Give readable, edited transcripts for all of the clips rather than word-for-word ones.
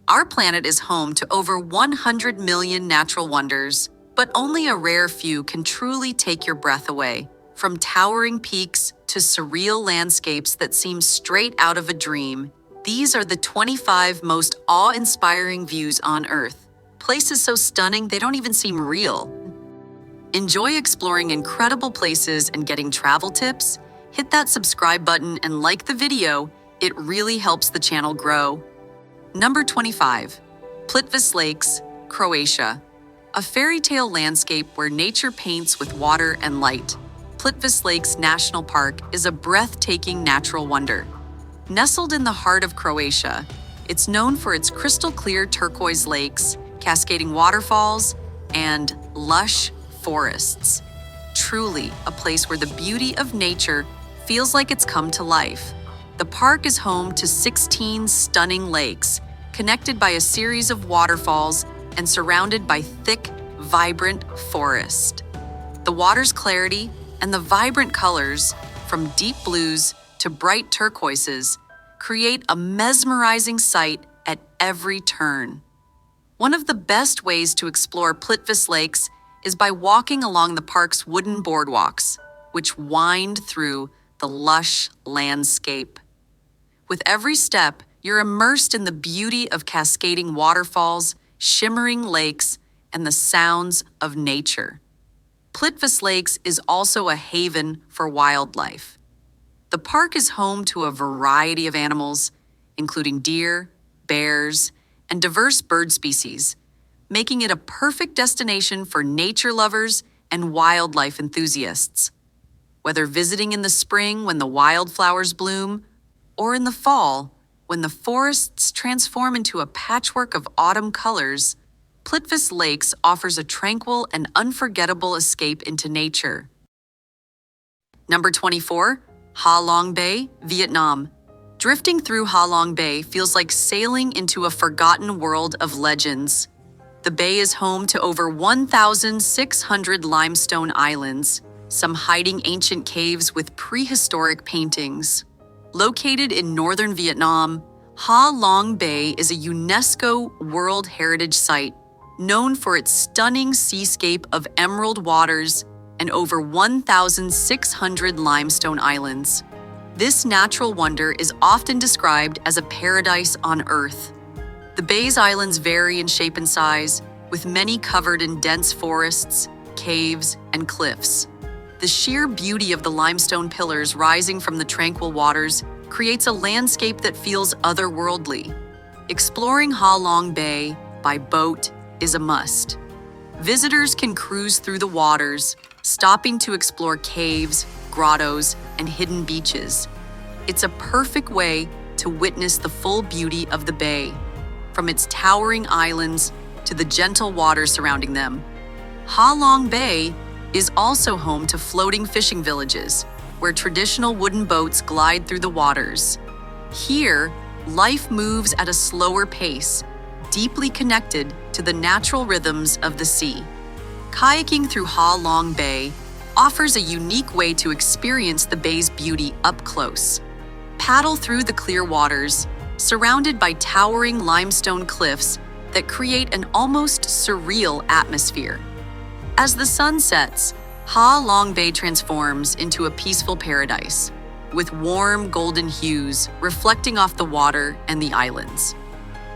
Our planet is home to over 100 million natural wonders, but only a rare few can truly take your breath away. From towering peaks to surreal landscapes that seem straight out of a dream, these are the 25 most awe-inspiring views on Earth. Places so stunning they don't even seem real. Enjoy exploring incredible places and getting travel tips? Hit that subscribe button and like the video. It really helps the channel grow. Number 25. Plitvice Lakes, Croatia. A fairy tale landscape where nature paints with water and light. Plitvice Lakes National Park is a breathtaking natural wonder. Nestled in the heart of Croatia, it's known for its crystal-clear turquoise lakes, cascading waterfalls, and lush forests. Truly a place where the beauty of nature feels like it's come to life. The park is home to 16 stunning lakes, connected by a series of waterfalls and surrounded by thick, vibrant forest. The water's clarity and the vibrant colors, from deep blues to bright turquoises, create a mesmerizing sight at every turn. One of the best ways to explore Plitvice Lakes is by walking along the park's wooden boardwalks, which wind through the lush landscape. With every step, you're immersed in the beauty of cascading waterfalls, shimmering lakes, and the sounds of nature. Plitvice Lakes is also a haven for wildlife. The park is home to a variety of animals, including deer, bears, and diverse bird species, making it a perfect destination for nature lovers and wildlife enthusiasts. Whether visiting in the spring when the wildflowers bloom, or in the fall when the forests transform into a patchwork of autumn colors, Plitvice Lakes offers a tranquil and unforgettable escape into nature. Number 24. Ha Long Bay, Vietnam. Drifting through Ha Long Bay feels like sailing into a forgotten world of legends. The bay is home to over 1,600 limestone islands, some hiding ancient caves with prehistoric paintings. Located in northern Vietnam, Ha Long Bay is a UNESCO World Heritage Site, known for its stunning seascape of emerald waters and over 1,600 limestone islands. This natural wonder is often described as a paradise on Earth. The bay's islands vary in shape and size, with many covered in dense forests, caves, and cliffs. The sheer beauty of the limestone pillars rising from the tranquil waters creates a landscape that feels otherworldly. Exploring Ha Long Bay by boat is a must. Visitors can cruise through the waters, stopping to explore caves, grottos, and hidden beaches. It's a perfect way to witness the full beauty of the bay, from its towering islands to the gentle waters surrounding them. Ha Long Bay is also home to floating fishing villages, where traditional wooden boats glide through the waters. Here, life moves at a slower pace, deeply connected to the natural rhythms of the sea. Kayaking through Ha Long Bay offers a unique way to experience the bay's beauty up close. Paddle through the clear waters, surrounded by towering limestone cliffs that create an almost surreal atmosphere. As the sun sets, Ha Long Bay transforms into a peaceful paradise, with warm golden hues reflecting off the water and the islands.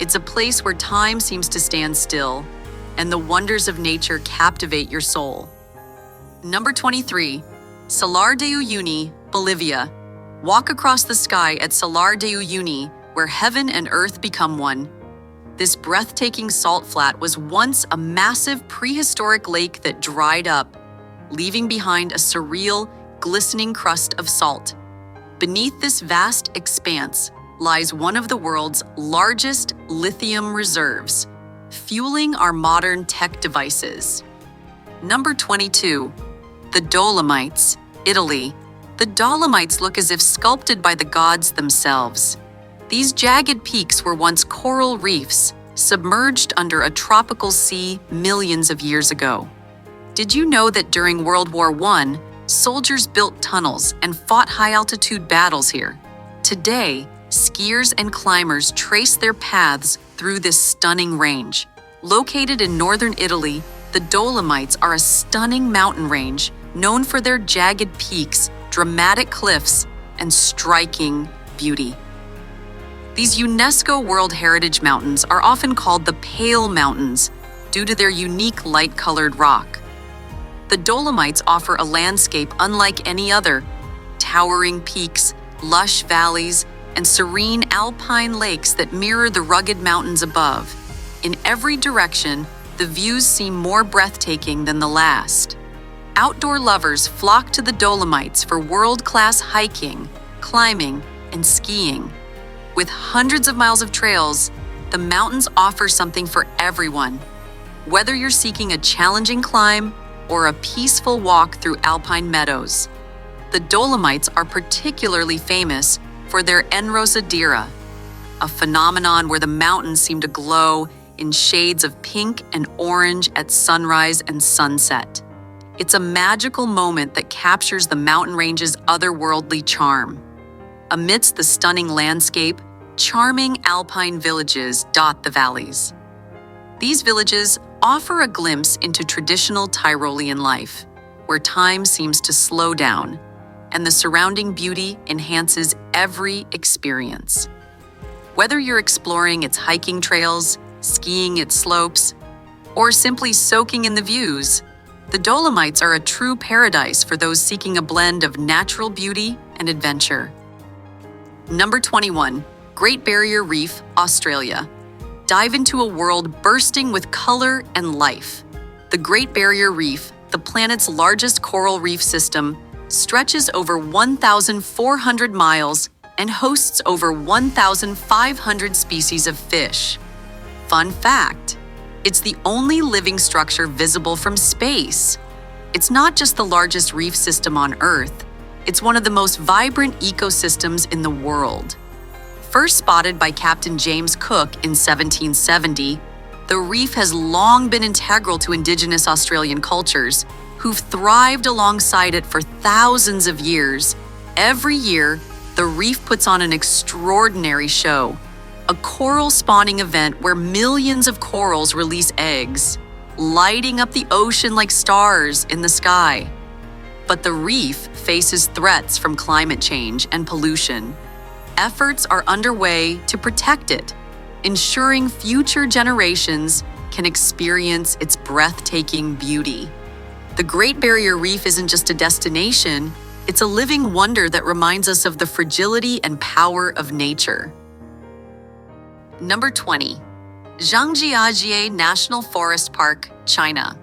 It's a place where time seems to stand still, and the wonders of nature captivate your soul. Number 23. Salar de Uyuni, Bolivia. Walk across the sky at Salar de Uyuni, where heaven and earth become one. This breathtaking salt flat was once a massive prehistoric lake that dried up, leaving behind a surreal, glistening crust of salt. Beneath this vast expanse lies one of the world's largest lithium reserves, fueling our modern tech devices. Number 22. The Dolomites, Italy. The Dolomites look as if sculpted by the gods themselves. These jagged peaks were once coral reefs, submerged under a tropical sea millions of years ago. Did you know that during World War I, soldiers built tunnels and fought high-altitude battles here? Today, skiers and climbers trace their paths through this stunning range. Located in northern Italy, the Dolomites are a stunning mountain range known for their jagged peaks, dramatic cliffs, and striking beauty. These UNESCO World Heritage Mountains are often called the Pale Mountains due to their unique light-colored rock. The Dolomites offer a landscape unlike any other: towering peaks, lush valleys, and serene alpine lakes that mirror the rugged mountains above. In every direction, the views seem more breathtaking than the last. Outdoor lovers flock to the Dolomites for world-class hiking, climbing, and skiing. With hundreds of miles of trails, the mountains offer something for everyone. Whether you're seeking a challenging climb or a peaceful walk through alpine meadows, the Dolomites are particularly famous for their enrosadera, a phenomenon where the mountains seem to glow in shades of pink and orange at sunrise and sunset. It's a magical moment that captures the mountain range's otherworldly charm. Amidst the stunning landscape, charming alpine villages dot the valleys. These villages offer a glimpse into traditional Tyrolean life, where time seems to slow down, and the surrounding beauty enhances every experience. Whether you're exploring its hiking trails, skiing its slopes, or simply soaking in the views, the Dolomites are a true paradise for those seeking a blend of natural beauty and adventure. Number 21. Great Barrier Reef, Australia. Dive into a world bursting with color and life. The Great Barrier Reef, the planet's largest coral reef system, stretches over 1,400 miles and hosts over 1,500 species of fish. Fun fact: it's the only living structure visible from space. It's not just the largest reef system on Earth, it's one of the most vibrant ecosystems in the world. First spotted by Captain James Cook in 1770, the reef has long been integral to Indigenous Australian cultures, who've thrived alongside it for thousands of years. Every year, the reef puts on an extraordinary show, a coral spawning event where millions of corals release eggs, lighting up the ocean like stars in the sky. But the reef faces threats from climate change and pollution. Efforts are underway to protect it, ensuring future generations can experience its breathtaking beauty. The Great Barrier Reef isn't just a destination, it's a living wonder that reminds us of the fragility and power of nature. Number 20. Zhangjiajie National Forest Park, China.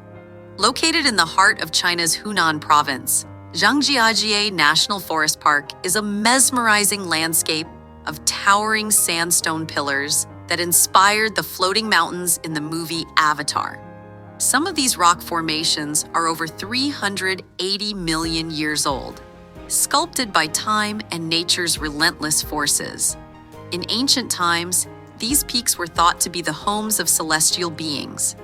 Located in the heart of China's Hunan province, Zhangjiajie National Forest Park is a mesmerizing landscape of towering sandstone pillars that inspired the floating mountains in the movie Avatar. Some of these rock formations are over 380 million years old, sculpted by time and nature's relentless forces. In ancient times, these peaks were thought to be the homes of celestial beings.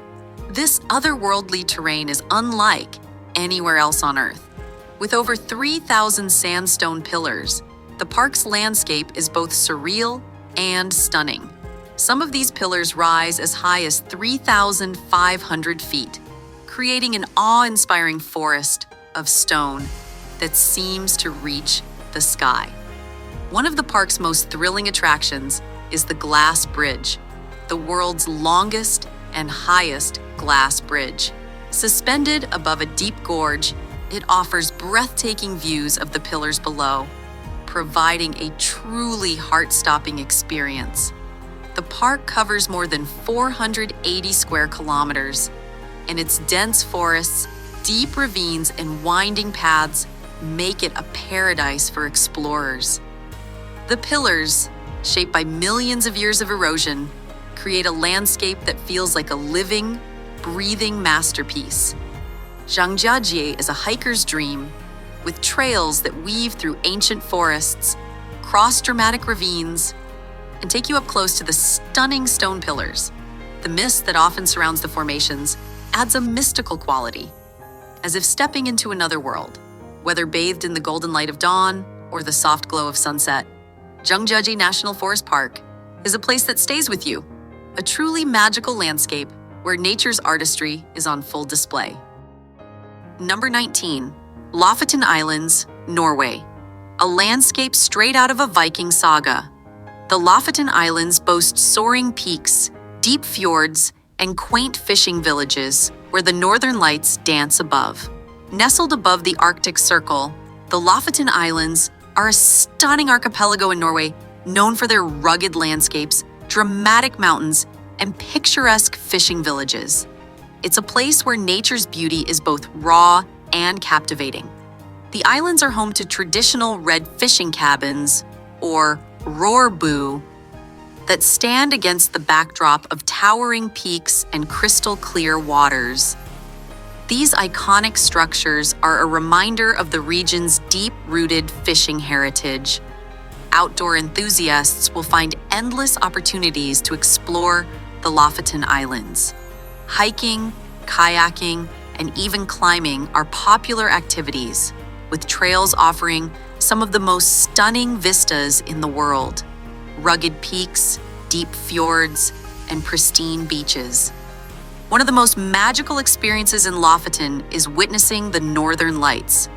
This otherworldly terrain is unlike anywhere else on Earth. With over 3,000 sandstone pillars, the park's landscape is both surreal and stunning. Some of these pillars rise as high as 3,500 feet, creating an awe-inspiring forest of stone that seems to reach the sky. One of the park's most thrilling attractions is the Glass Bridge, the world's longest and highest glass bridge. Suspended above a deep gorge, it offers breathtaking views of the pillars below, providing a truly heart-stopping experience. The park covers more than 480 square kilometers, and its dense forests, deep ravines, and winding paths make it a paradise for explorers. The pillars, shaped by millions of years of erosion, create a landscape that feels like a living, breathing masterpiece. Zhangjiajie is a hiker's dream, with trails that weave through ancient forests, cross dramatic ravines, and take you up close to the stunning stone pillars. The mist that often surrounds the formations adds a mystical quality, as if stepping into another world. Whether bathed in the golden light of dawn or the soft glow of sunset, Zhangjiajie National Forest Park is a place that stays with you, a truly magical landscape where nature's artistry is on full display. Number 19, Lofoten Islands, Norway. A landscape straight out of a Viking saga. The Lofoten Islands boast soaring peaks, deep fjords, and quaint fishing villages where the northern lights dance above. Nestled above the Arctic Circle, the Lofoten Islands are a stunning archipelago in Norway known for their rugged landscapes, dramatic mountains, and picturesque fishing villages. It's a place where nature's beauty is both raw and captivating. The islands are home to traditional red fishing cabins, or rorbu, that stand against the backdrop of towering peaks and crystal-clear waters. These iconic structures are a reminder of the region's deep-rooted fishing heritage. Outdoor enthusiasts will find endless opportunities to explore the Lofoten Islands. Hiking, kayaking, and even climbing are popular activities, with trails offering some of the most stunning vistas in the world. Rugged peaks, deep fjords, and pristine beaches. One of the most magical experiences in Lofoten is witnessing the northern lights.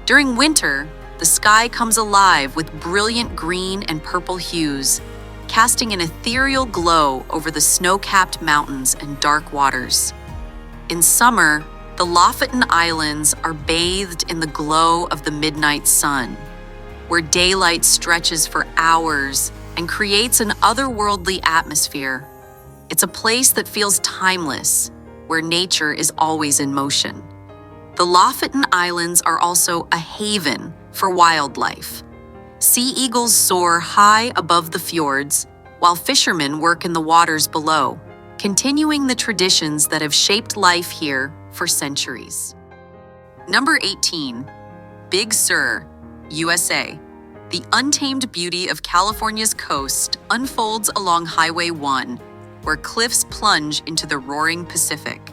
During winter, the sky comes alive with brilliant green and purple hues, casting an ethereal glow over the snow-capped mountains and dark waters. In summer, the Lofoten Islands are bathed in the glow of the midnight sun, where daylight stretches for hours and creates an otherworldly atmosphere. It's a place that feels timeless, where nature is always in motion. The Lofoten Islands are also a haven for wildlife. Sea eagles soar high above the fjords, while fishermen work in the waters below, continuing the traditions that have shaped life here for centuries. Number 18, Big Sur, USA. The untamed beauty of California's coast unfolds along Highway 1, where cliffs plunge into the roaring Pacific.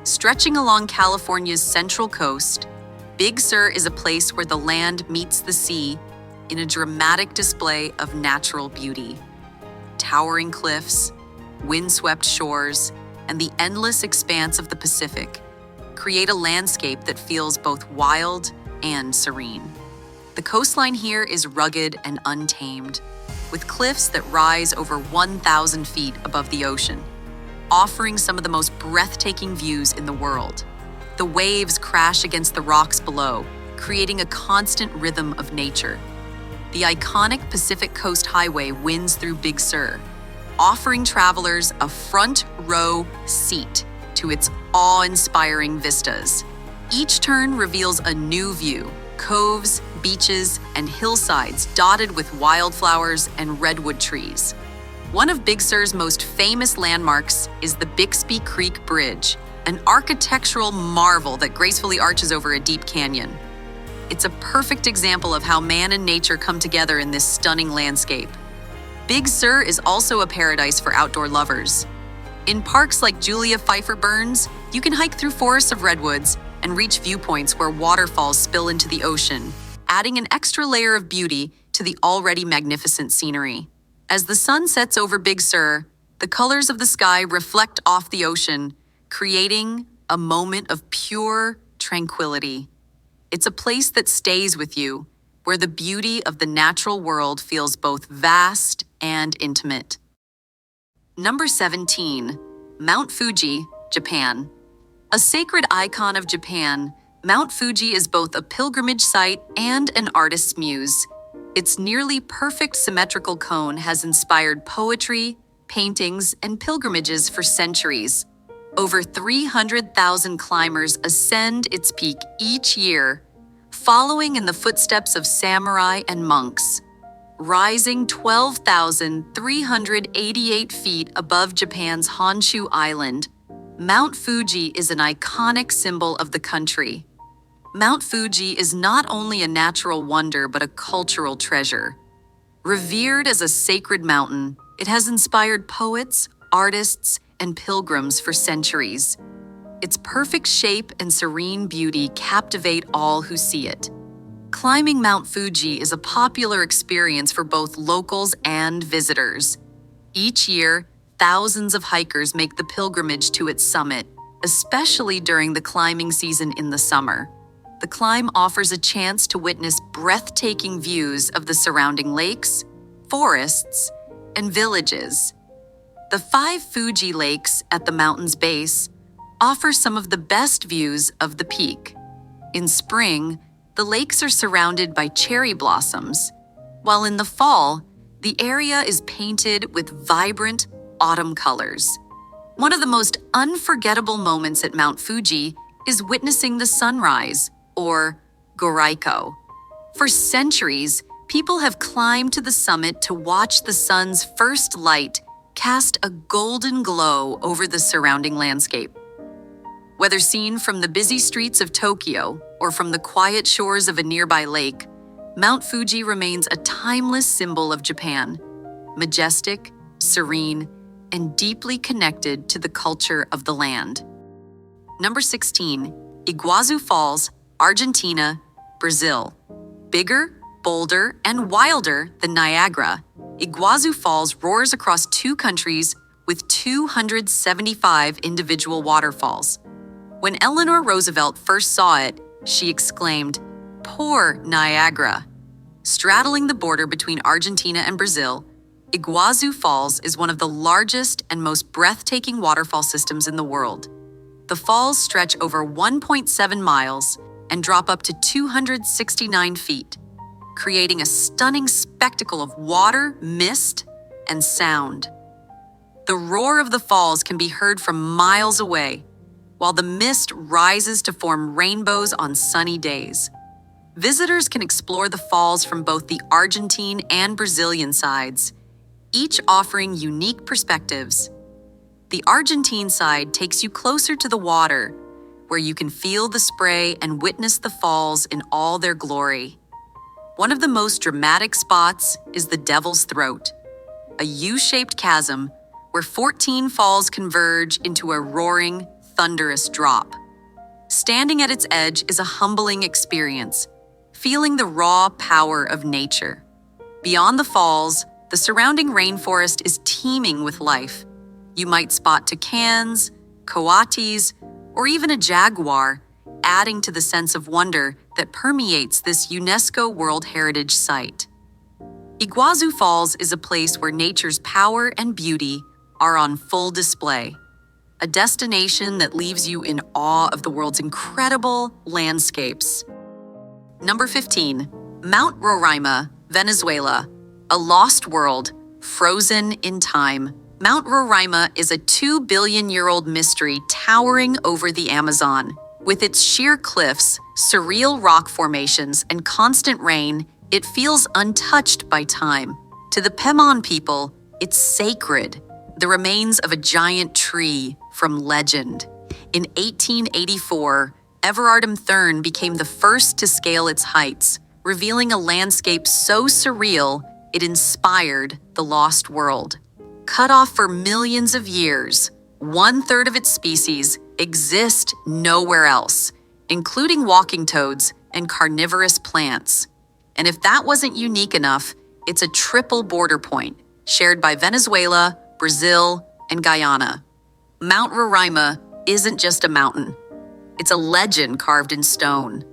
Stretching along California's central coast, Big Sur is a place where the land meets the sea in a dramatic display of natural beauty. Towering cliffs, windswept shores, and the endless expanse of the Pacific create a landscape that feels both wild and serene. The coastline here is rugged and untamed, with cliffs that rise over 1,000 feet above the ocean, offering some of the most breathtaking views in the world. The waves crash against the rocks below, creating a constant rhythm of nature. The iconic Pacific Coast Highway winds through Big Sur, offering travelers a front-row seat to its awe-inspiring vistas. Each turn reveals a new view: coves, beaches, and hillsides dotted with wildflowers and redwood trees. One of Big Sur's most famous landmarks is the Bixby Creek Bridge, an architectural marvel that gracefully arches over a deep canyon. It's a perfect example of how man and nature come together in this stunning landscape. Big Sur is also a paradise for outdoor lovers. In parks like Julia Pfeiffer Burns, you can hike through forests of redwoods and reach viewpoints where waterfalls spill into the ocean, adding an extra layer of beauty to the already magnificent scenery. As the sun sets over Big Sur, the colors of the sky reflect off the ocean, creating a moment of pure tranquility. It's a place that stays with you, where the beauty of the natural world feels both vast and intimate. Number 17, Mount Fuji, Japan. A sacred icon of Japan, Mount Fuji is both a pilgrimage site and an artist's muse. Its nearly perfect symmetrical cone has inspired poetry, paintings, and pilgrimages for centuries. Over 300,000 climbers ascend its peak each year, following in the footsteps of samurai and monks. Rising 12,388 feet above Japan's Honshu Island, Mount Fuji is an iconic symbol of the country. Mount Fuji is not only a natural wonder but a cultural treasure. Revered as a sacred mountain, it has inspired poets, artists, and pilgrims for centuries. Its perfect shape and serene beauty captivate all who see it. Climbing Mount Fuji is a popular experience for both locals and visitors. Each year, thousands of hikers make the pilgrimage to its summit, especially during the climbing season in the summer. The climb offers a chance to witness breathtaking views of the surrounding lakes, forests, and villages. The 5 Fuji lakes at the mountain's base offer some of the best views of the peak. In spring, the lakes are surrounded by cherry blossoms, while in the fall, the area is painted with vibrant autumn colors. One of the most unforgettable moments at Mount Fuji is witnessing the sunrise, or Goraiko. For centuries, people have climbed to the summit to watch the sun's first light cast a golden glow over the surrounding landscape. Whether seen from the busy streets of Tokyo or from the quiet shores of a nearby lake, Mount Fuji remains a timeless symbol of Japan, majestic, serene, and deeply connected to the culture of the land. Number 16, Iguazu Falls, Argentina, Brazil. Bigger, bolder, and wilder than Niagara, Iguazu Falls roars across 2 countries with 275 individual waterfalls. When Eleanor Roosevelt first saw it, she exclaimed, "Poor Niagara." Straddling the border between Argentina and Brazil, Iguazu Falls is one of the largest and most breathtaking waterfall systems in the world. The falls stretch over 1.7 miles and drop up to 269 feet, creating a stunning spectacle of water, mist, and sound. The roar of the falls can be heard from miles away, while the mist rises to form rainbows on sunny days. Visitors can explore the falls from both the Argentine and Brazilian sides, each offering unique perspectives. The Argentine side takes you closer to the water, where you can feel the spray and witness the falls in all their glory. One of the most dramatic spots is the Devil's Throat, a U-shaped chasm where 14 falls converge into a roaring, thunderous drop. Standing at its edge is a humbling experience, feeling the raw power of nature. Beyond the falls, the surrounding rainforest is teeming with life. You might spot toucans, coatis, or even a jaguar, adding to the sense of wonder that permeates this UNESCO World Heritage Site. Iguazu Falls is a place where nature's power and beauty are on full display, a destination that leaves you in awe of the world's incredible landscapes. Number 15, Mount Roraima, Venezuela, a lost world, frozen in time. Mount Roraima is a 2-billion-year-old mystery towering over the Amazon. With its sheer cliffs, surreal rock formations, and constant rain, it feels untouched by time. To the Pemon people, it's sacred, the remains of a giant tree from legend. In 1884, Everardum Thurn became the first to scale its heights, revealing a landscape so surreal it inspired the lost world. Cut off for millions of years, 1/3 of its species exist nowhere else, including walking toads and carnivorous plants. And if that wasn't unique enough, it's a triple border point, shared by Venezuela, Brazil, and Guyana. Mount Roraima isn't just a mountain. It's a legend carved in stone.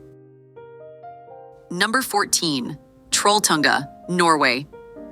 Number 14, Trolltunga, Norway.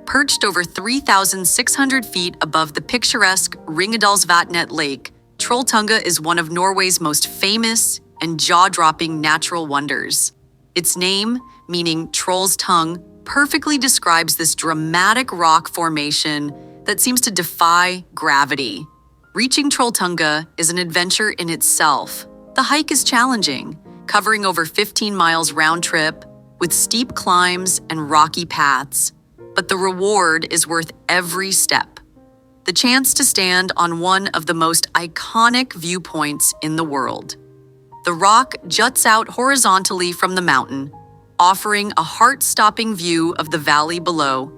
Perched over 3,600 feet above the picturesque Ringadalsvatnet Lake, Trolltunga is one of Norway's most famous and jaw-dropping natural wonders. Its name, meaning troll's tongue, perfectly describes this dramatic rock formation that seems to defy gravity. Reaching Trolltunga is an adventure in itself. The hike is challenging, covering over 15 miles round trip, with steep climbs and rocky paths. But the reward is worth every step. The chance to stand on one of the most iconic viewpoints in the world. The rock juts out horizontally from the mountain, offering a heart-stopping view of the valley below,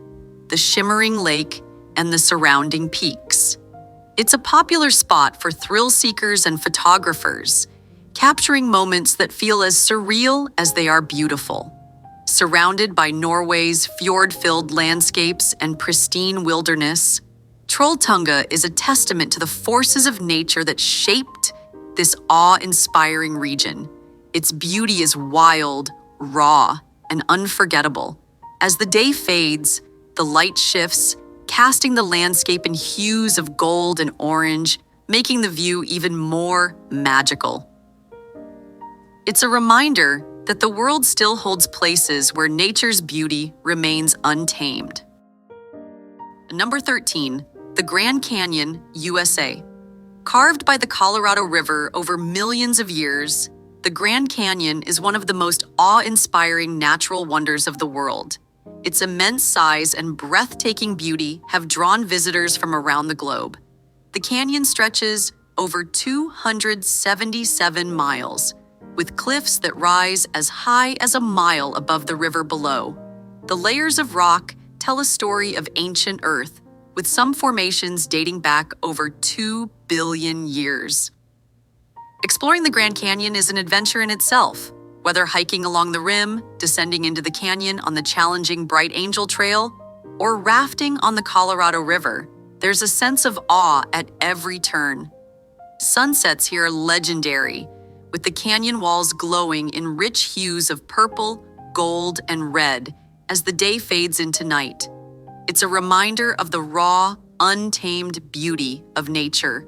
the shimmering lake, and the surrounding peaks. It's a popular spot for thrill seekers and photographers, capturing moments that feel as surreal as they are beautiful. Surrounded by Norway's fjord-filled landscapes and pristine wilderness, Trolltunga is a testament to the forces of nature that shaped this awe-inspiring region. Its beauty is wild, raw, and unforgettable. As the day fades, the light shifts, casting the landscape in hues of gold and orange, making the view even more magical. It's a reminder that the world still holds places where nature's beauty remains untamed. Number 13, the Grand Canyon, USA. Carved by the Colorado River over millions of years, the Grand Canyon is one of the most awe-inspiring natural wonders of the world. Its immense size and breathtaking beauty have drawn visitors from around the globe. The canyon stretches over 277 miles, with cliffs that rise as high as a mile above the river below. The layers of rock tell a story of ancient Earth, with some formations dating back over 2 billion years. Exploring the Grand Canyon is an adventure in itself. Whether hiking along the rim, descending into the canyon on the challenging Bright Angel Trail, or rafting on the Colorado River, there's a sense of awe at every turn. Sunsets here are legendary, with the canyon walls glowing in rich hues of purple, gold, and red as the day fades into night. It's a reminder of the raw, untamed beauty of nature.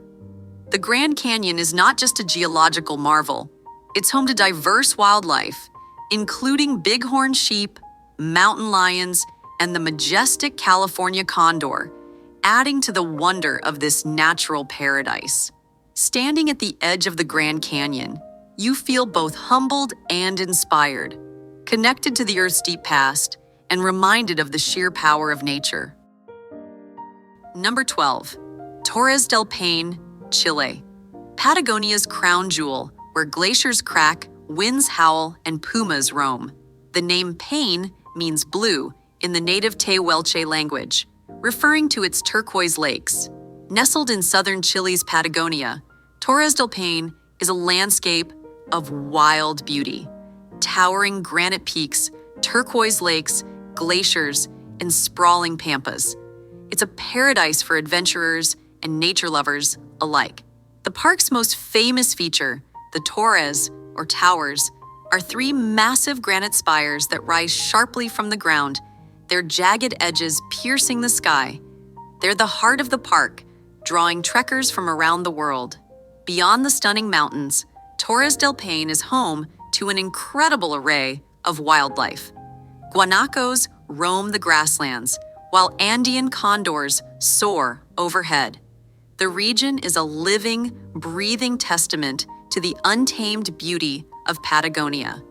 The Grand Canyon is not just a geological marvel. It's home to diverse wildlife, including bighorn sheep, mountain lions, and the majestic California condor, adding to the wonder of this natural paradise. Standing at the edge of the Grand Canyon, you feel both humbled and inspired, connected to the Earth's deep past, and reminded of the sheer power of nature. Number 12, Torres del Paine, Chile. Patagonia's crown jewel, where glaciers crack, winds howl, and pumas roam. The name Paine means blue in the native Tehuelche language, referring to its turquoise lakes. Nestled in southern Chile's Patagonia, Torres del Paine is a landscape of wild beauty. Towering granite peaks, turquoise lakes, glaciers, and sprawling pampas. It's a paradise for adventurers and nature lovers alike. The park's most famous feature, the Torres, or towers, are 3 massive granite spires that rise sharply from the ground, their jagged edges piercing the sky. They're the heart of the park, drawing trekkers from around the world. Beyond the stunning mountains, Torres del Paine is home to an incredible array of wildlife. Guanacos roam the grasslands, while Andean condors soar overhead. The region is a living, breathing testament to the untamed beauty of Patagonia.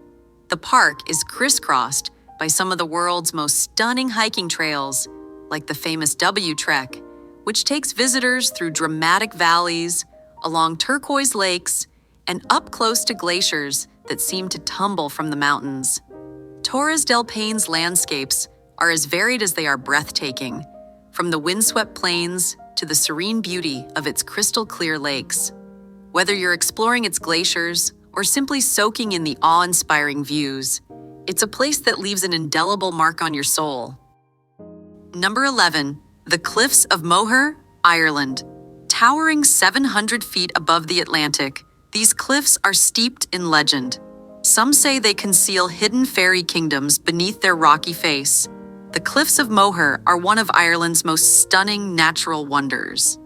The park is crisscrossed by some of the world's most stunning hiking trails, like the famous W Trek, which takes visitors through dramatic valleys, along turquoise lakes, and up close to glaciers that seem to tumble from the mountains. Torres del Paine's landscapes are as varied as they are breathtaking, from the windswept plains to the serene beauty of its crystal-clear lakes. Whether you're exploring its glaciers or simply soaking in the awe-inspiring views, it's a place that leaves an indelible mark on your soul. Number 11, the Cliffs of Moher, Ireland. Towering 700 feet above the Atlantic, these cliffs are steeped in legend. Some say they conceal hidden fairy kingdoms beneath their rocky face. The Cliffs of Moher are one of Ireland's most stunning natural wonders.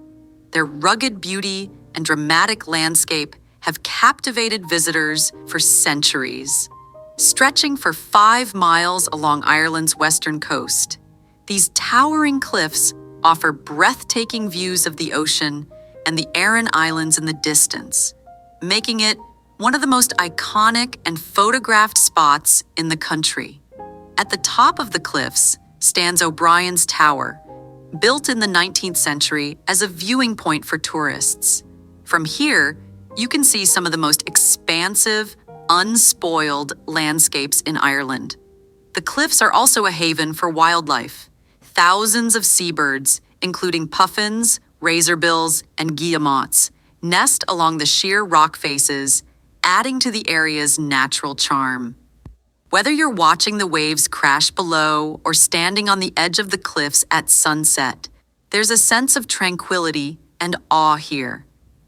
Their rugged beauty and dramatic landscape have captivated visitors for centuries. Stretching for 5 miles along Ireland's western coast, these towering cliffs offer breathtaking views of the ocean and the Aran Islands in the distance, making it one of the most iconic and photographed spots in the country. At the top of the cliffs stands O'Brien's Tower, built in the 19th century as a viewing point for tourists. From here, you can see some of the most expansive, unspoiled landscapes in Ireland. The cliffs are also a haven for wildlife. Thousands of seabirds, including puffins, razorbills, and guillemots, nest along the sheer rock faces, adding to the area's natural charm. Whether you're watching the waves crash below or standing on the edge of the cliffs at sunset, there's a sense of tranquility and awe here,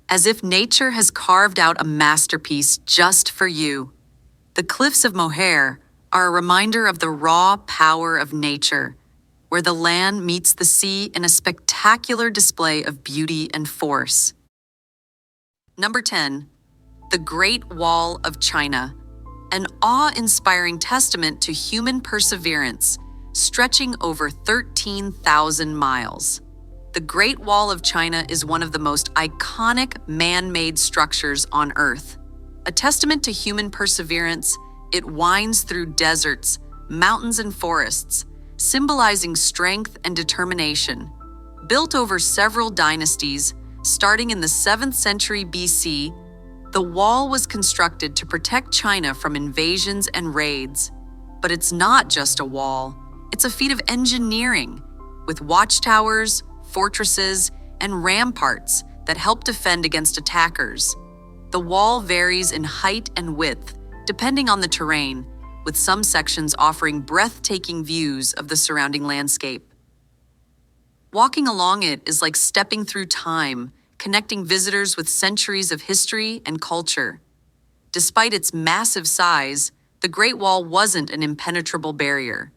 as if nature has carved out a masterpiece just for you. The cliffs of Moher are a reminder of the raw power of nature, where the land meets the sea in a spectacular display of beauty and force. Number 10. The Great Wall of China, an awe-inspiring testament to human perseverance, stretching over 13,000 miles. The Great Wall of China is one of the most iconic man-made structures on Earth. A testament to human perseverance, it winds through deserts, mountains, and forests, symbolizing strength and determination. Built over several dynasties, starting in the 7th century BC, the wall was constructed to protect China from invasions and raids. But it's not just a wall, it's a feat of engineering, with watchtowers, fortresses, and ramparts that help defend against attackers. The wall varies in height and width, depending on the terrain, with some sections offering breathtaking views of the surrounding landscape. Walking along it is like stepping through time, connecting visitors with centuries of history and culture. Despite its massive size, the Great Wall wasn't an impenetrable barrier.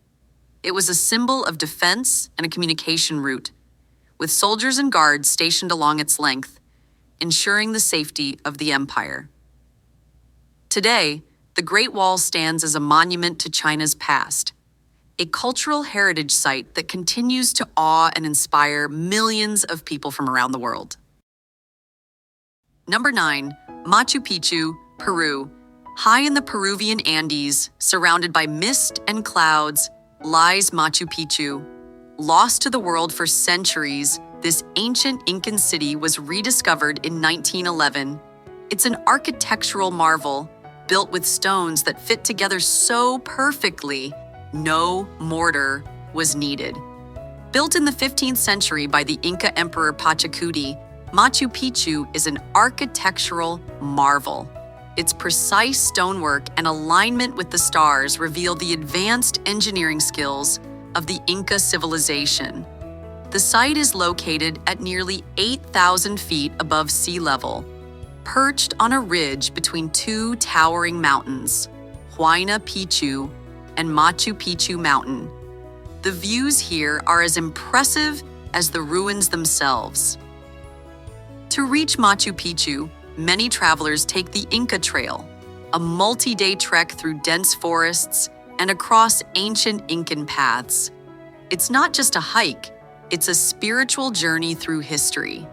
It was a symbol of defense and a communication route, with soldiers and guards stationed along its length, ensuring the safety of the empire. Today, the Great Wall stands as a monument to China's past, a cultural heritage site that continues to awe and inspire millions of people from around the world. Number 9. Machu Picchu, Peru. High in the Peruvian Andes, surrounded by mist and clouds, lies Machu Picchu. Lost to the world for centuries, this ancient Incan city was rediscovered in 1911. It's an architectural marvel, built with stones that fit together so perfectly, no mortar was needed. Built in the 15th century by the Inca Emperor Pachacuti, Machu Picchu is an architectural marvel. Its precise stonework and alignment with the stars reveal the advanced engineering skills of the Inca civilization. The site is located at nearly 8,000 feet above sea level, perched on a ridge between two towering mountains, Huayna Picchu and Machu Picchu Mountain. The views here are as impressive as the ruins themselves. To reach Machu Picchu, many travelers take the Inca Trail, a multi-day trek through dense forests and across ancient Incan paths. It's not just a hike, it's a spiritual journey through history.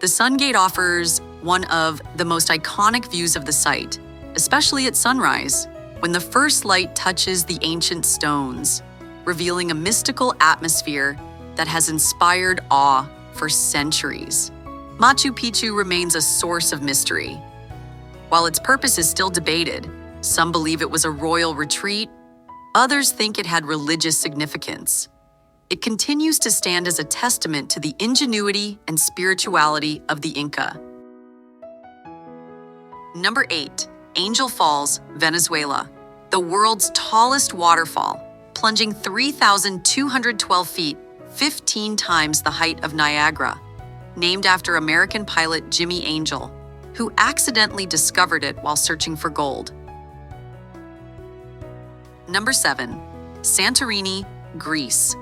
The Sun Gate offers one of the most iconic views of the site, especially at sunrise, when the first light touches the ancient stones, revealing a mystical atmosphere that has inspired awe for centuries. Machu Picchu remains a source of mystery. While its purpose is still debated, some believe it was a royal retreat, others think it had religious significance. It continues to stand as a testament to the ingenuity and spirituality of the Inca. Number 8. Angel Falls, Venezuela. The world's tallest waterfall, plunging 3,212 feet, 15 times the height of Niagara. Named after American pilot Jimmy Angel, who accidentally discovered it while searching for gold. Number 7. Santorini, Greece.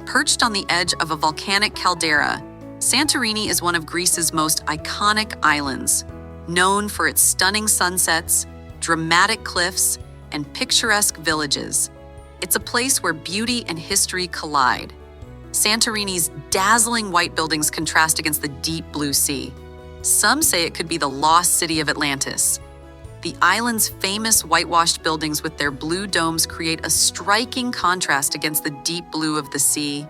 Perched on the edge of a volcanic caldera, Santorini is one of Greece's most iconic islands, known for its stunning sunsets, dramatic cliffs, and picturesque villages. It's a place where beauty and history collide. Santorini's dazzling white buildings contrast against the deep blue sea. Some say it could be the lost city of Atlantis. The island's famous whitewashed buildings with their blue domes create a striking contrast against the deep blue of the sea.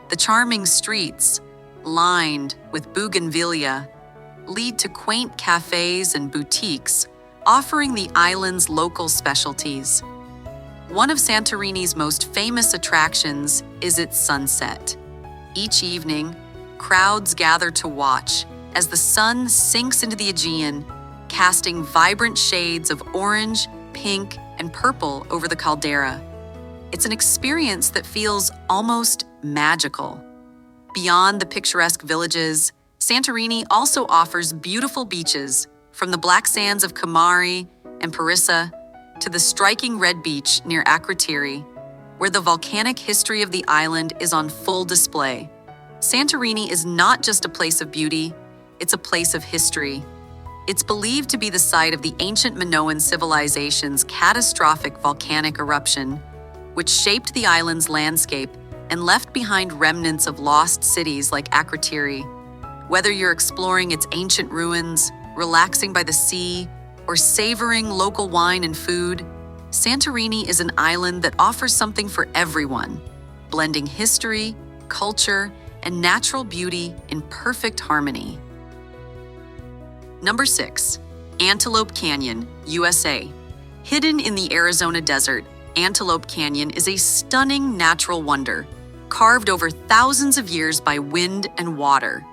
The charming streets, lined with bougainvillea, lead to quaint cafes and boutiques, offering the island's local specialties. One of Santorini's most famous attractions is its sunset. Each evening, crowds gather to watch as the sun sinks into the Aegean, casting vibrant shades of orange, pink, and purple over the caldera. It's an experience that feels almost magical. Beyond the picturesque villages, Santorini also offers beautiful beaches, from the black sands of Kamari and Parissa to the striking red beach near Akrotiri, where the volcanic history of the island is on full display. Santorini is not just a place of beauty, it's a place of history. It's believed to be the site of the ancient Minoan civilization's catastrophic volcanic eruption, which shaped the island's landscape and left behind remnants of lost cities like Akrotiri. Whether you're exploring its ancient ruins, relaxing by the sea, or savoring local wine and food, Santorini is an island that offers something for everyone, blending history, culture, and natural beauty in perfect harmony. Number 6. Antelope Canyon, USA. Hidden in the Arizona desert, Antelope Canyon is a stunning natural wonder, carved over thousands of years by wind and water.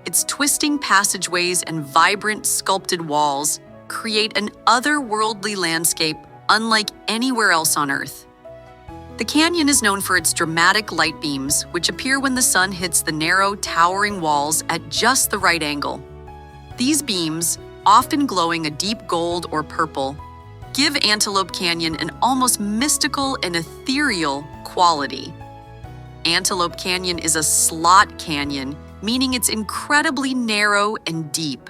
Its twisting passageways and vibrant sculpted walls create an otherworldly landscape unlike anywhere else on Earth. The canyon is known for its dramatic light beams, which appear when the sun hits the narrow, towering walls at just the right angle. These beams, often glowing a deep gold or purple, give Antelope Canyon an almost mystical and ethereal quality. Antelope Canyon is a slot canyon, meaning it's incredibly narrow and deep.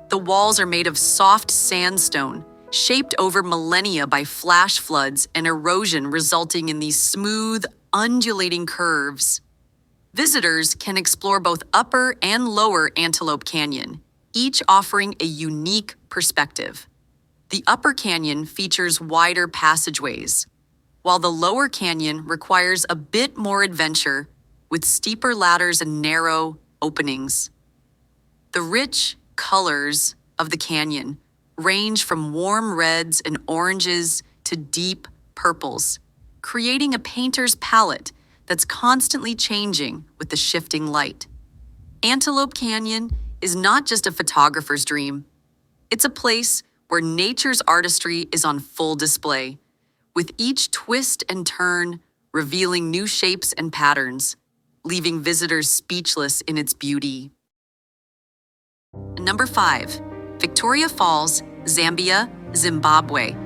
The walls are made of soft sandstone, shaped over millennia by flash floods and erosion, resulting in these smooth, undulating curves. Visitors can explore both upper and lower Antelope Canyon, each offering a unique perspective. The upper canyon features wider passageways, while the lower canyon requires a bit more adventure with steeper ladders and narrow openings. The rich colors of the canyon range from warm reds and oranges to deep purples, creating a painter's palette that's constantly changing with the shifting light. Antelope Canyon is not just a photographer's dream. It's a place where nature's artistry is on full display, with each twist and turn revealing new shapes and patterns, leaving visitors speechless in its beauty. Number 5. Victoria Falls, Zambia, Zimbabwe.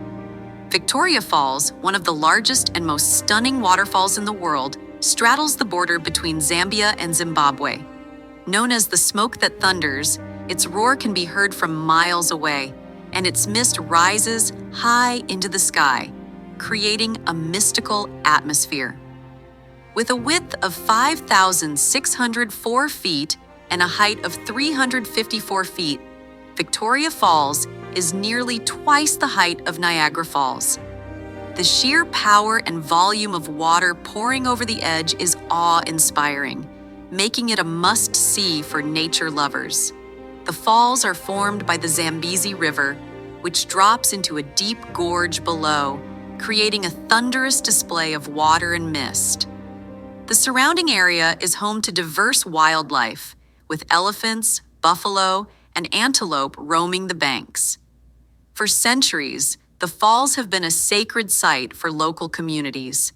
Victoria Falls, one of the largest and most stunning waterfalls in the world, straddles the border between Zambia and Zimbabwe. Known as the smoke that thunders, its roar can be heard from miles away, and its mist rises high into the sky, creating a mystical atmosphere. With a width of 5,604 feet and a height of 354 feet, Victoria Falls is nearly twice the height of Niagara Falls. The sheer power and volume of water pouring over the edge is awe-inspiring, making it a must-see for nature lovers. The falls are formed by the Zambezi River, which drops into a deep gorge below, creating a thunderous display of water and mist. The surrounding area is home to diverse wildlife, with elephants, buffalo, and antelope roaming the banks. For centuries, the falls have been a sacred site for local communities.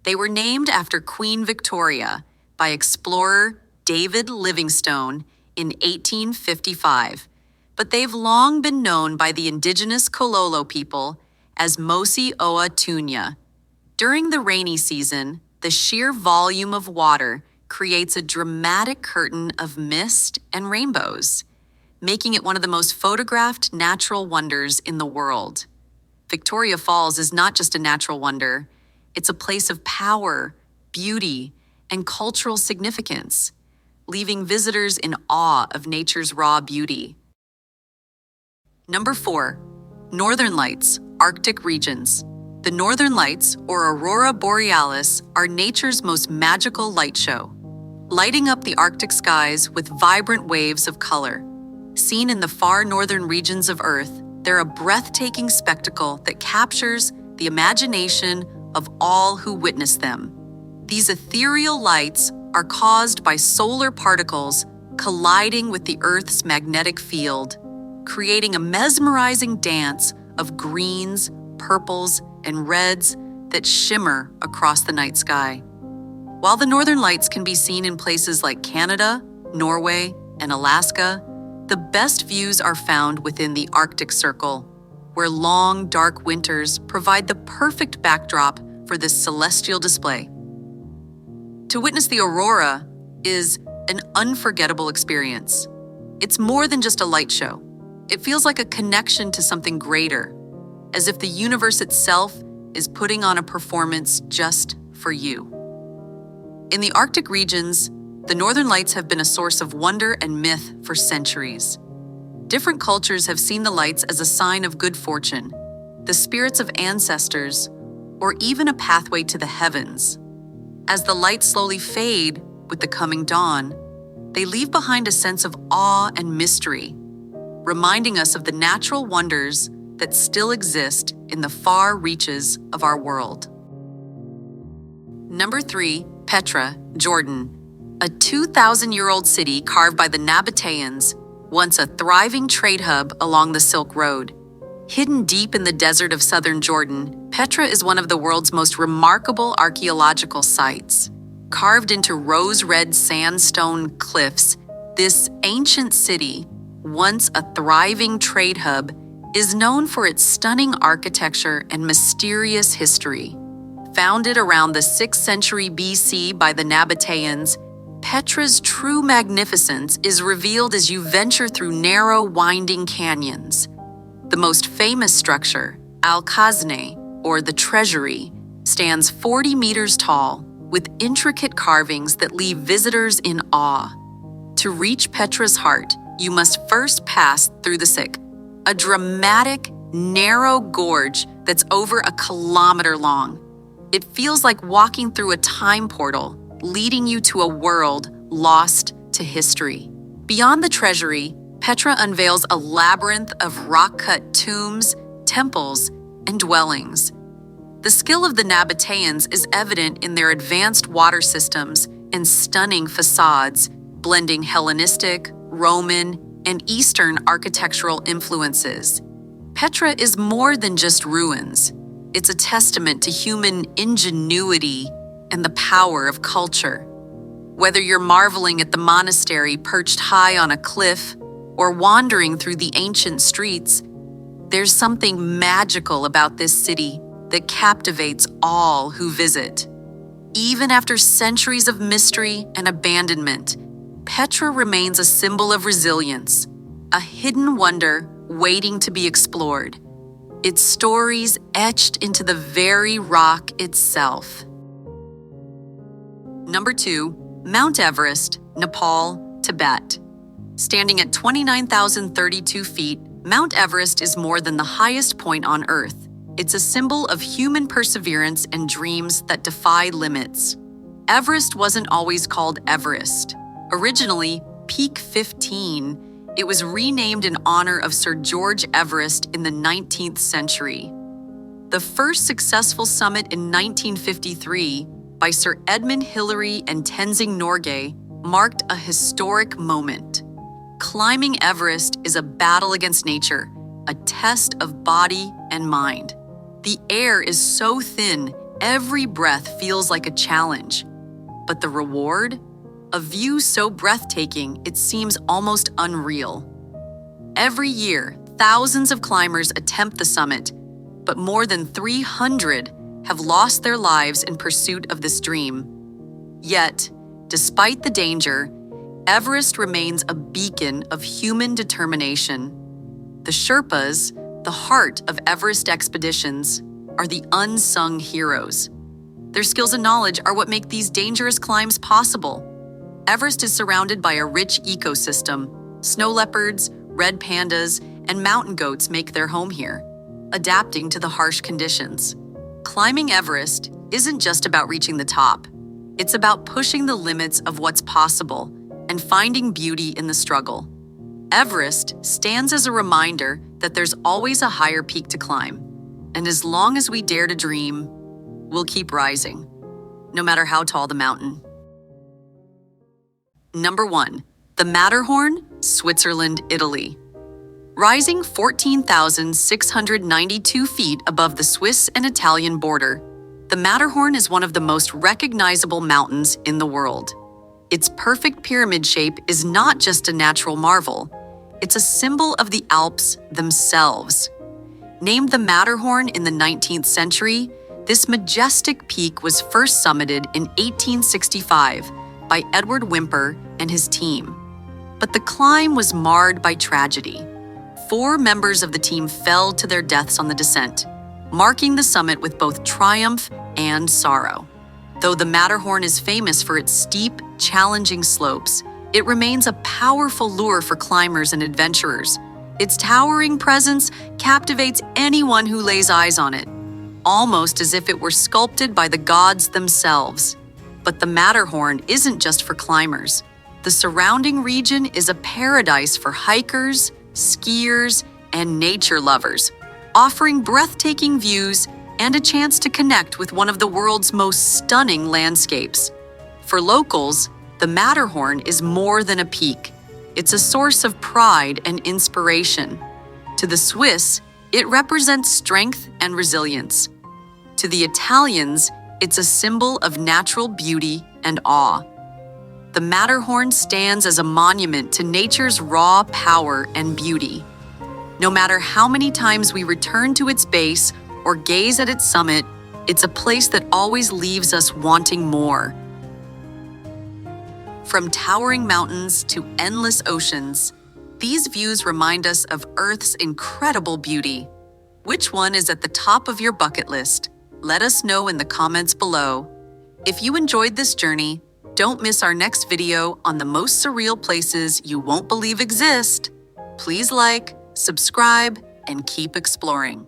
They were named after Queen Victoria by explorer David Livingstone in 1855, but they've long been known by the indigenous Kololo people as Mosi Oa Tunya. During the rainy season, the sheer volume of water creates a dramatic curtain of mist and rainbows, making it one of the most photographed natural wonders in the world. Victoria Falls is not just a natural wonder, it's a place of power, beauty, and cultural significance, leaving visitors in awe of nature's raw beauty. Number 4. Northern Lights, Arctic regions. The Northern Lights, or Aurora Borealis, are nature's most magical light show, lighting up the Arctic skies with vibrant waves of color. Seen in the far northern regions of Earth, they're a breathtaking spectacle that captures the imagination of all who witness them. These ethereal lights are caused by solar particles colliding with the Earth's magnetic field, creating a mesmerizing dance of greens, purples, and reds that shimmer across the night sky. While the northern lights can be seen in places like Canada, Norway, and Alaska, the best views are found within the Arctic Circle, where long, dark winters provide the perfect backdrop for this celestial display. To witness the aurora is an unforgettable experience. It's more than just a light show. It feels like a connection to something greater, as if the universe itself is putting on a performance just for you. In the Arctic regions, the northern lights have been a source of wonder and myth for centuries. Different cultures have seen the lights as a sign of good fortune, the spirits of ancestors, or even a pathway to the heavens. As the lights slowly fade with the coming dawn, they leave behind a sense of awe and mystery, reminding us of the natural wonders that still exist in the far reaches of our world. Number 3, Petra, Jordan. A 2,000-year-old city carved by the Nabateans, once a thriving trade hub along the Silk Road. Hidden deep in the desert of southern Jordan, Petra is one of the world's most remarkable archaeological sites. Carved into rose-red sandstone cliffs, this ancient city, once a thriving trade hub, is known for its stunning architecture and mysterious history. Founded around the 6th century BC by the Nabateans, Petra's true magnificence is revealed as you venture through narrow, winding canyons. The most famous structure, Al-Khazne, or the Treasury, stands 40 meters tall, with intricate carvings that leave visitors in awe. To reach Petra's heart, you must first pass through the Sik, a dramatic, narrow gorge that's over a kilometer long. It feels like walking through a time portal, leading you to a world lost to history. Beyond the treasury, Petra unveils a labyrinth of rock-cut tombs, temples, and dwellings. The skill of the Nabateans is evident in their advanced water systems and stunning facades, blending Hellenistic, Roman, and Eastern architectural influences. Petra is more than just ruins. It's a testament to human ingenuity and the power of culture. Whether you're marveling at the monastery perched high on a cliff or wandering through the ancient streets, there's something magical about this city that captivates all who visit. Even after centuries of mystery and abandonment, Petra remains a symbol of resilience, a hidden wonder waiting to be explored. Its stories etched into the very rock itself. Number 2, Mount Everest, Nepal, Tibet. Standing at 29,032 feet, Mount Everest is more than the highest point on Earth. It's a symbol of human perseverance and dreams that defy limits. Everest wasn't always called Everest. Originally, Peak 15, it was renamed in honor of Sir George Everest in the 19th century. The first successful summit in 1953 by Sir Edmund Hillary and Tenzing Norgay marked a historic moment. Climbing Everest is a battle against nature, a test of body and mind. The air is so thin, every breath feels like a challenge. But the reward? A view so breathtaking, it seems almost unreal. Every year, thousands of climbers attempt the summit, but more than 300 have lost their lives in pursuit of this dream. Yet, despite the danger, Everest remains a beacon of human determination. The Sherpas, the heart of Everest expeditions, are the unsung heroes. Their skills and knowledge are what make these dangerous climbs possible. Everest is surrounded by a rich ecosystem. Snow leopards, red pandas, and mountain goats make their home here, adapting to the harsh conditions. Climbing Everest isn't just about reaching the top. It's about pushing the limits of what's possible and finding beauty in the struggle. Everest stands as a reminder that there's always a higher peak to climb. And as long as we dare to dream, we'll keep rising, no matter how tall the mountain. Number 1, the Matterhorn, Switzerland, Italy. Rising 14,692 feet above the Swiss and Italian border, the Matterhorn is one of the most recognizable mountains in the world. Its perfect pyramid shape is not just a natural marvel, it's a symbol of the Alps themselves. Named the Matterhorn in the 19th century, this majestic peak was first summited in 1865 by Edward Whymper and his team. But the climb was marred by tragedy. 4 members of the team fell to their deaths on the descent, marking the summit with both triumph and sorrow. Though the Matterhorn is famous for its steep, challenging slopes, it remains a powerful lure for climbers and adventurers. Its towering presence captivates anyone who lays eyes on it, almost as if it were sculpted by the gods themselves. But the Matterhorn isn't just for climbers. The surrounding region is a paradise for hikers, skiers, and nature lovers, offering breathtaking views and a chance to connect with one of the world's most stunning landscapes. For locals, the Matterhorn is more than a peak. It's a source of pride and inspiration. To the Swiss, it represents strength and resilience. To the Italians, it's a symbol of natural beauty and awe. The Matterhorn stands as a monument to nature's raw power and beauty. No matter how many times we return to its base or gaze at its summit, it's a place that always leaves us wanting more. From towering mountains to endless oceans, these views remind us of Earth's incredible beauty. Which one is at the top of your bucket list? Let us know in the comments below. If you enjoyed this journey, don't miss our next video on the most surreal places you won't believe exist. Please like, subscribe, and keep exploring.